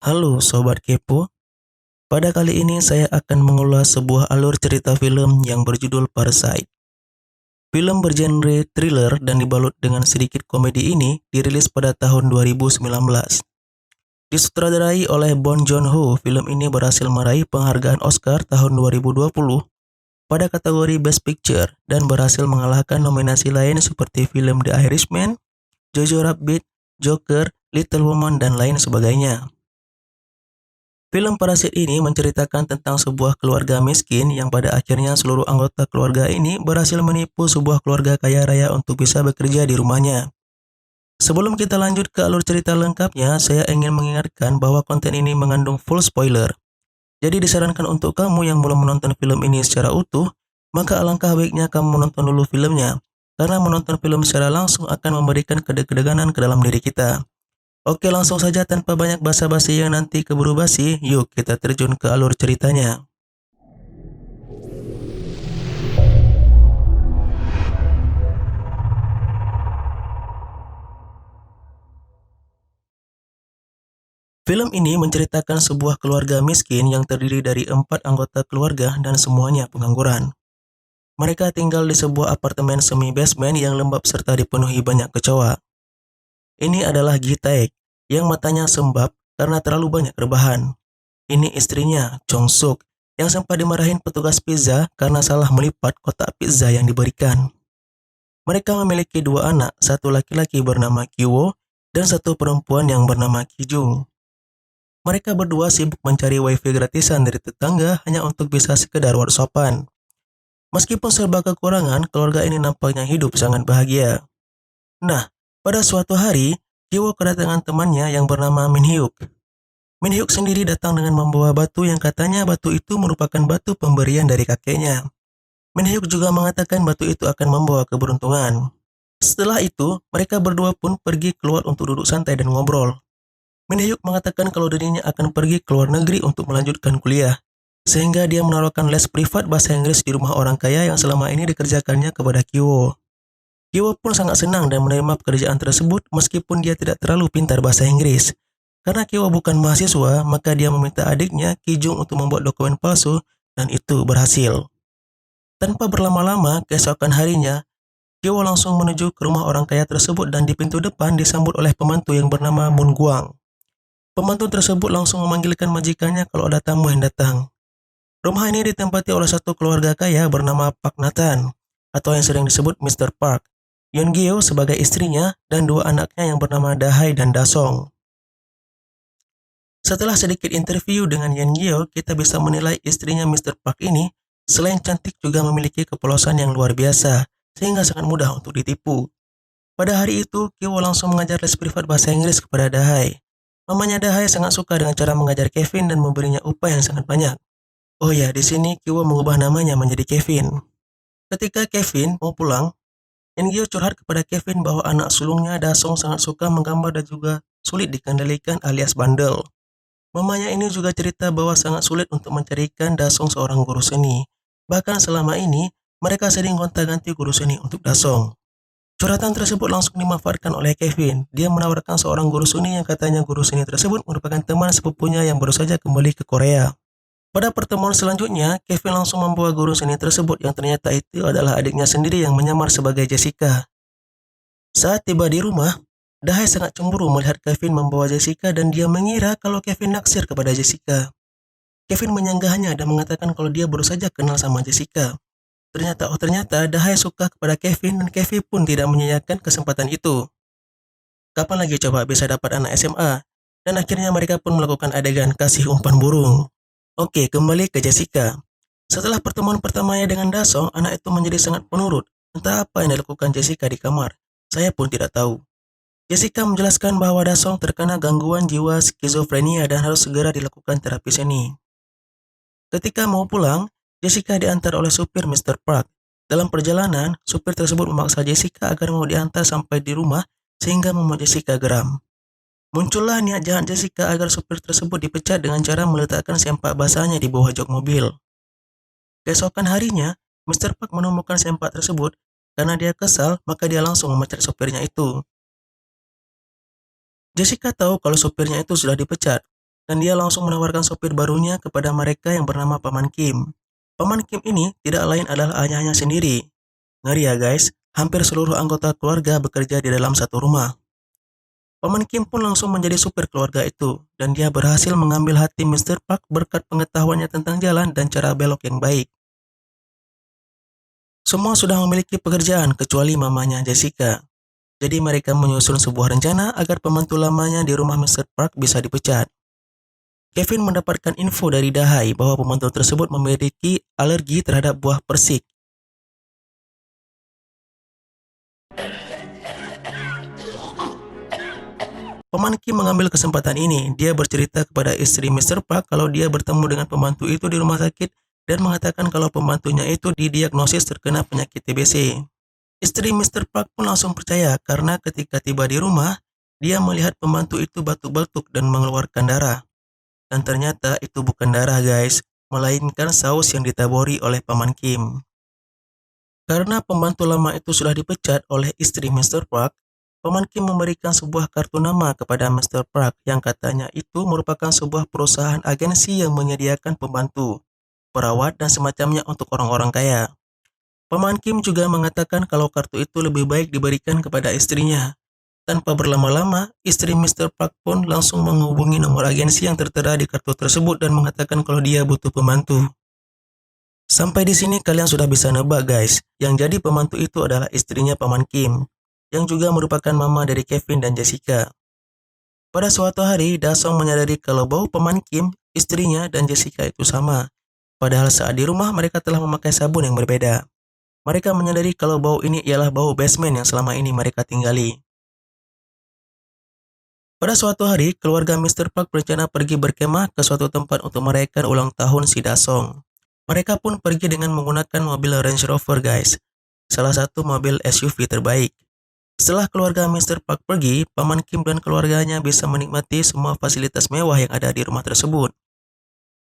Halo Sobat Kepo, pada kali ini saya akan mengulas sebuah alur cerita film yang berjudul Parasite. Film bergenre thriller dan dibalut dengan sedikit komedi ini dirilis pada tahun 2019. Disutradarai oleh Bong Joon-ho, film ini berhasil meraih penghargaan Oscar tahun 2020 pada kategori Best Picture dan berhasil mengalahkan nominasi lain seperti film The Irishman, Jojo Rabbit, Joker, Little Woman, dan lain sebagainya. Film Parasit ini menceritakan tentang sebuah keluarga miskin yang pada akhirnya seluruh anggota keluarga ini berhasil menipu sebuah keluarga kaya raya untuk bisa bekerja di rumahnya. Sebelum kita lanjut ke alur cerita lengkapnya, saya ingin mengingatkan bahwa konten ini mengandung full spoiler. Jadi disarankan untuk kamu yang belum menonton film ini secara utuh, maka alangkah baiknya kamu menonton dulu filmnya. Karena menonton film secara langsung akan memberikan kedeg-deganan ke dalam diri kita. Oke, langsung saja tanpa banyak basa-basi yang nanti keburu basi, yuk kita terjun ke alur ceritanya. Film ini menceritakan sebuah keluarga miskin yang terdiri dari 4 anggota keluarga dan semuanya pengangguran. Mereka tinggal di sebuah apartemen semi-basement yang lembab serta dipenuhi banyak kecoa. Ini adalah Gi Taek, yang matanya sembab karena terlalu banyak rebahan. Ini istrinya, Chong Suk, yang sempat dimarahin petugas pizza karena salah melipat kotak pizza yang diberikan. Mereka memiliki 2 anak, satu laki-laki bernama Kiwo dan satu perempuan yang bernama Kijung. Mereka berdua sibuk mencari wifi gratisan dari tetangga hanya untuk bisa sekedar whatsappan. Meskipun serba kekurangan, keluarga ini nampaknya hidup sangat bahagia. Nah, pada suatu hari, Kiwo kedatangan temannya yang bernama Min Hyuk. Min Hyuk sendiri datang dengan membawa batu yang katanya batu itu merupakan batu pemberian dari kakeknya. Min Hyuk juga mengatakan batu itu akan membawa keberuntungan. Setelah itu, mereka berdua pun pergi keluar untuk duduk santai dan ngobrol. Min Hyuk mengatakan kalau dirinya akan pergi ke luar negeri untuk melanjutkan kuliah, sehingga dia menaruhkan les privat bahasa Inggris di rumah orang kaya yang selama ini dikerjakannya kepada Kiwo. Kiwo pun sangat senang dan menerima pekerjaan tersebut meskipun dia tidak terlalu pintar bahasa Inggris. Karena Kiwo bukan mahasiswa, maka dia meminta adiknya Kijung untuk membuat dokumen palsu dan itu berhasil. Tanpa berlama-lama, keesokan harinya, Kiwo langsung menuju ke rumah orang kaya tersebut dan di pintu depan disambut oleh pembantu yang bernama Moon Guang. Pembantu tersebut langsung memanggilkan majikannya kalau ada tamu yang datang. Rumah ini ditempati oleh satu keluarga kaya bernama Park Nathan, atau yang sering disebut Mr. Park, Yeon Gyo sebagai istrinya, dan 2 anaknya yang bernama Dahai dan Dasong. Setelah sedikit interview dengan Yeon Gyo, kita bisa menilai istrinya Mr. Park ini selain cantik juga memiliki kepolosan yang luar biasa, sehingga sangat mudah untuk ditipu. Pada hari itu, Kiwo langsung mengajar les privat bahasa Inggris kepada Dahai. Mamanya Dahai sangat suka dengan cara mengajar Kevin dan memberinya upah yang sangat banyak. Oh ya, di sini Kiwo mengubah namanya menjadi Kevin. Ketika Kevin mau pulang, Yeon curhat kepada Kevin bahwa anak sulungnya Dasong sangat suka menggambar dan juga sulit dikendalikan alias bandel. Mamanya ini juga cerita bahwa sangat sulit untuk mencarikan Dasong seorang guru seni. Bahkan selama ini, mereka sering gonta-ganti guru seni untuk Dasong. Curhatan tersebut langsung dimanfaatkan oleh Kevin. Dia menawarkan seorang guru seni yang katanya guru seni tersebut merupakan teman sepupunya yang baru saja kembali ke Korea. Pada pertemuan selanjutnya, Kevin langsung membawa guru seni tersebut yang ternyata itu adalah adiknya sendiri yang menyamar sebagai Jessica. Saat tiba di rumah, Dahai sangat cemburu melihat Kevin membawa Jessica dan dia mengira kalau Kevin naksir kepada Jessica. Kevin menyanggahnya dan mengatakan kalau dia baru saja kenal sama Jessica. Ternyata Dahai suka kepada Kevin dan Kevin pun tidak menyia-nyiakan kesempatan itu. Kapan lagi coba bisa dapat anak SMA? Dan akhirnya mereka pun melakukan adegan kasih umpan burung. Oke, kembali ke Jessica. Setelah pertemuan pertamanya dengan Dasong, anak itu menjadi sangat penurut. Entah apa yang dilakukan Jessica di kamar. Saya pun tidak tahu. Jessica menjelaskan bahwa Dasong terkena gangguan jiwa skizofrenia dan harus segera dilakukan terapi seni. Ketika mau pulang, Jessica diantar oleh supir Mr. Park. Dalam perjalanan, supir tersebut memaksa Jessica agar mau diantar sampai di rumah sehingga membuat Jessica geram. Muncullah niat jahat Jessica agar supir tersebut dipecat dengan cara meletakkan sempak basahnya di bawah jok mobil. Keesokan harinya, Mr. Park menemukan sempak tersebut. Karena dia kesal, maka dia langsung memecat supirnya itu. Jessica tahu kalau supirnya itu sudah dipecat. dan dia langsung menawarkan sopir barunya kepada mereka yang bernama Paman Kim. Paman Kim ini tidak lain adalah ayahnya sendiri. Ngeri ya guys, hampir seluruh anggota keluarga bekerja di dalam satu rumah. Paman Kim pun langsung menjadi supir keluarga itu, dan dia berhasil mengambil hati Mr. Park berkat pengetahuannya tentang jalan dan cara belok yang baik. Semua sudah memiliki pekerjaan kecuali mamanya Jessica. Jadi mereka menyusun sebuah rencana agar pembantu lamanya di rumah Mr. Park bisa dipecat. Kevin mendapatkan info dari Dahai bahwa pembantu tersebut memiliki alergi terhadap buah persik. Paman Kim mengambil kesempatan ini. Dia bercerita kepada istri Mr. Park kalau dia bertemu dengan pembantu itu di rumah sakit dan mengatakan kalau pembantunya itu didiagnosis terkena penyakit TBC. Istri Mr. Park pun langsung percaya karena ketika tiba di rumah, dia melihat pembantu itu batuk-batuk dan mengeluarkan darah. Dan ternyata itu bukan darah guys, melainkan saus yang ditaburi oleh Paman Kim. Karena pembantu lama itu sudah dipecat oleh istri Mr. Park, Paman Kim memberikan sebuah kartu nama kepada Mr. Park yang katanya itu merupakan sebuah perusahaan agensi yang menyediakan pembantu, perawat, dan semacamnya untuk orang-orang kaya. Paman Kim juga mengatakan kalau kartu itu lebih baik diberikan kepada istrinya. Tanpa berlama-lama, istri Mr. Park pun langsung menghubungi nomor agensi yang tertera di kartu tersebut dan mengatakan kalau dia butuh pembantu. Sampai di sini kalian sudah bisa nebak guys, yang jadi pembantu itu adalah istrinya Paman Kim, yang juga merupakan mama dari Kevin dan Jessica. Pada suatu hari, Dasong menyadari kalau bau Paman Kim, istrinya, dan Jessica itu sama. Padahal saat di rumah mereka telah memakai sabun yang berbeda. Mereka menyadari kalau bau ini ialah bau basement yang selama ini mereka tinggali. Pada suatu hari, keluarga Mr. Park berencana pergi berkemah ke suatu tempat untuk merayakan ulang tahun si Dasong. Mereka pun pergi dengan menggunakan mobil Range Rover guys, salah satu mobil SUV terbaik. Setelah keluarga Mr. Park pergi, Paman Kim dan keluarganya bisa menikmati semua fasilitas mewah yang ada di rumah tersebut.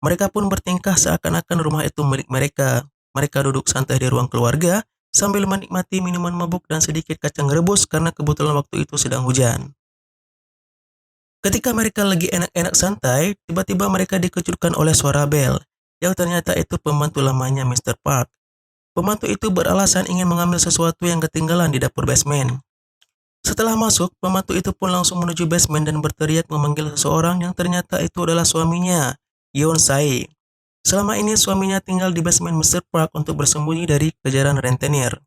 Mereka pun bertingkah seakan-akan rumah itu milik mereka. Mereka duduk santai di ruang keluarga sambil menikmati minuman mabuk dan sedikit kacang rebus karena kebetulan waktu itu sedang hujan. Ketika mereka lagi enak-enak santai, tiba-tiba mereka dikejutkan oleh suara bel, yang ternyata itu pembantu lamanya Mr. Park. Pembantu itu beralasan ingin mengambil sesuatu yang ketinggalan di dapur basement. Setelah masuk, pembantu itu pun langsung menuju basement dan berteriak memanggil seseorang yang ternyata itu adalah suaminya, Yeon Sae. Selama ini suaminya tinggal di basement Mr. Park untuk bersembunyi dari kejaran rentenir.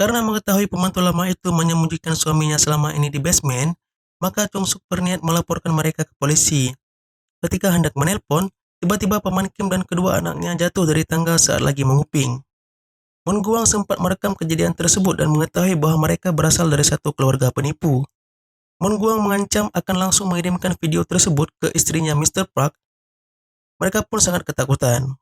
Karena mengetahui pembantu lama itu menyembunyikan suaminya selama ini di basement, maka Chung Suk berniat melaporkan mereka ke polisi. Ketika hendak menelpon, tiba-tiba Paman Kim dan kedua anaknya jatuh dari tangga saat lagi menguping. Moon Guang sempat merekam kejadian tersebut dan mengetahui bahwa mereka berasal dari satu keluarga penipu. Moon Guang mengancam akan langsung mengirimkan video tersebut ke istrinya Mr. Park. Mereka pun sangat ketakutan.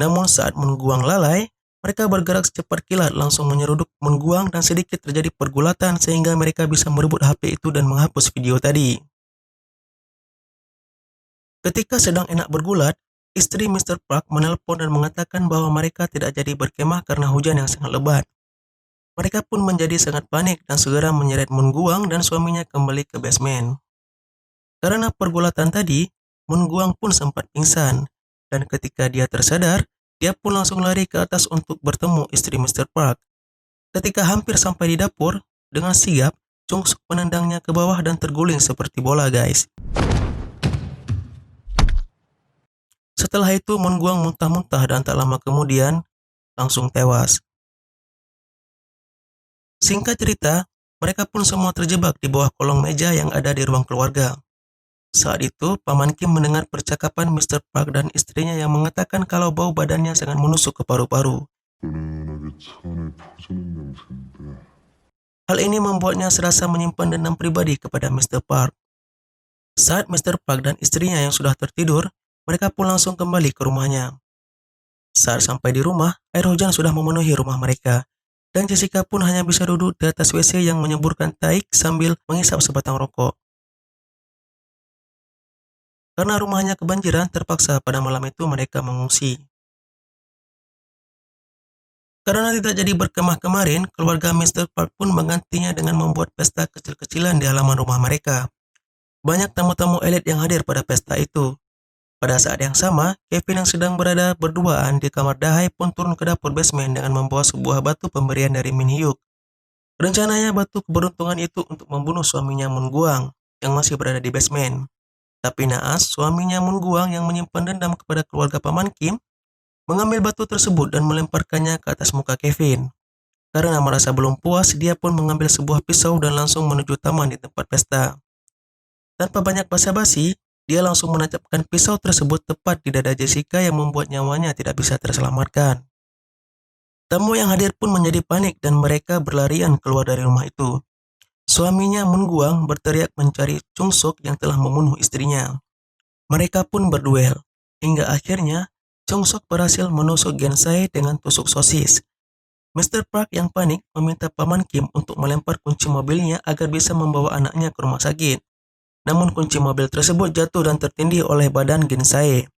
Namun saat Moon Guang lalai, mereka bergerak secepat kilat langsung menyeruduk Moon Guang dan sedikit terjadi pergulatan sehingga mereka bisa merebut HP itu dan menghapus video tadi. Ketika sedang enak bergulat, istri Mr. Park menelpon dan mengatakan bahwa mereka tidak jadi berkemah karena hujan yang sangat lebat. Mereka pun menjadi sangat panik dan segera menyeret Moon Guang dan suaminya kembali ke basement. Karena pergulatan tadi, Moon Guang pun sempat pingsan, dan ketika dia tersadar, dia pun langsung lari ke atas untuk bertemu istri Mr. Park. Ketika hampir sampai di dapur, dengan sigap, Chung Suk menendangnya ke bawah dan terguling seperti bola guys. Setelah itu Moon Guang muntah-muntah dan tak lama kemudian langsung tewas. Singkat cerita, mereka pun semua terjebak di bawah kolong meja yang ada di ruang keluarga. Saat itu, Paman Kim mendengar percakapan Mr. Park dan istrinya yang mengatakan kalau bau badannya sangat menusuk ke paru-paru. Hal ini membuatnya serasa menyimpan dendam pribadi kepada Mr. Park. Saat Mr. Park dan istrinya yang sudah tertidur, mereka pun langsung kembali ke rumahnya. Saat sampai di rumah, air hujan sudah memenuhi rumah mereka, dan Jessica pun hanya bisa duduk di atas WC yang menyemburkan taik sambil mengisap sebatang rokok. Karena rumahnya kebanjiran, terpaksa pada malam itu mereka mengungsi. Karena tidak jadi berkemah kemarin, keluarga Mr. Park pun menggantinya dengan membuat pesta kecil-kecilan di halaman rumah mereka. banyak tamu-tamu elit yang hadir pada pesta itu. Pada saat yang sama, Kevin yang sedang berada berduaan di kamar Dahai pun turun ke dapur basement dengan membawa sebuah batu pemberian dari Min Hyuk. Rencananya batu keberuntungan itu untuk membunuh suaminya Moon Guang yang masih berada di basement. Tapi naas, suaminya Moon Guang yang menyimpan dendam kepada keluarga Paman Kim mengambil batu tersebut dan melemparkannya ke atas muka Kevin. Karena merasa belum puas, dia pun mengambil sebuah pisau dan langsung menuju taman di tempat pesta. Tanpa banyak basa-basi, dia langsung menancapkan pisau tersebut tepat di dada Jessica yang membuat nyawanya tidak bisa terselamatkan. Tamu yang hadir pun menjadi panik dan mereka berlarian keluar dari rumah itu. Suaminya Moon Guang berteriak mencari Chung Sok yang telah membunuh istrinya. Mereka pun berduel, hingga akhirnya Chung Sok berhasil menusuk Gensai dengan tusuk sosis. Mr. Park yang panik meminta Paman Kim untuk melempar kunci mobilnya agar bisa membawa anaknya ke rumah sakit. Namun kunci mobil tersebut jatuh dan tertindih oleh badan Gensai.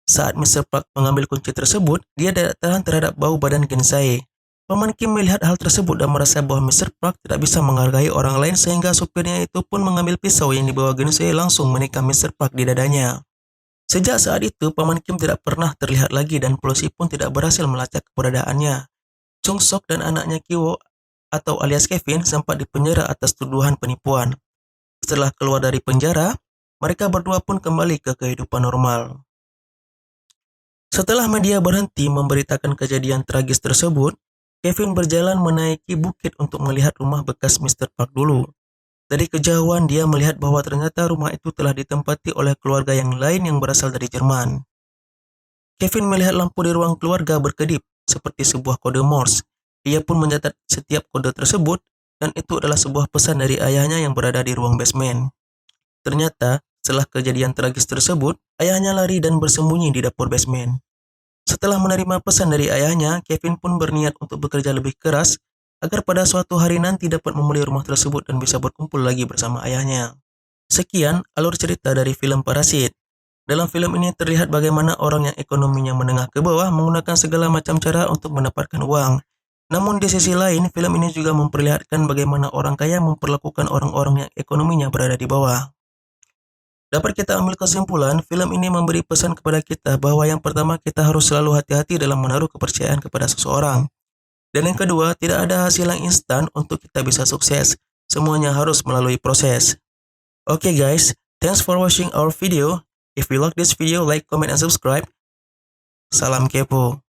Saat Mr. Park mengambil kunci tersebut, dia tidak tahan terhadap bau badan Gensai. Paman Kim melihat hal tersebut dan merasa bahwa Mr. Park tidak bisa menghargai orang lain sehingga supirnya itu pun mengambil pisau yang dibawa Gensai langsung menikam Mr. Park di dadanya. Sejak saat itu, Paman Kim tidak pernah terlihat lagi dan polisi pun tidak berhasil melacak keberadaannya. Chung Sok dan anaknya Kiwo atau alias Kevin sempat dipenjara atas tuduhan penipuan. Setelah keluar dari penjara, mereka berdua pun kembali ke kehidupan normal. Setelah media berhenti memberitakan kejadian tragis tersebut, Kevin berjalan menaiki bukit untuk melihat rumah bekas Mr. Park dulu. Dari kejauhan dia melihat bahwa ternyata rumah itu telah ditempati oleh keluarga yang lain yang berasal dari Jerman. Kevin melihat lampu di ruang keluarga berkedip seperti sebuah kode Morse. Ia pun mencatat setiap kode tersebut dan itu adalah sebuah pesan dari ayahnya yang berada di ruang basement. Ternyata, setelah kejadian tragis tersebut, ayahnya lari dan bersembunyi di dapur basement. Setelah menerima pesan dari ayahnya, Kevin pun berniat untuk bekerja lebih keras agar pada suatu hari nanti dapat membeli rumah tersebut dan bisa berkumpul lagi bersama ayahnya. Sekian alur cerita dari film Parasit. Dalam film ini terlihat bagaimana orang yang ekonominya menengah ke bawah menggunakan segala macam cara untuk mendapatkan uang. Namun di sisi lain, film ini juga memperlihatkan bagaimana orang kaya memperlakukan orang-orang yang ekonominya berada di bawah. Dapat kita ambil kesimpulan, film ini memberi pesan kepada kita bahwa yang pertama kita harus selalu hati-hati dalam menaruh kepercayaan kepada seseorang. Dan yang kedua, tidak ada hasil yang instan untuk kita bisa sukses. Semuanya harus melalui proses. Okay guys, thanks for watching our video. If you like this video, like, comment, and subscribe. Salam kepo.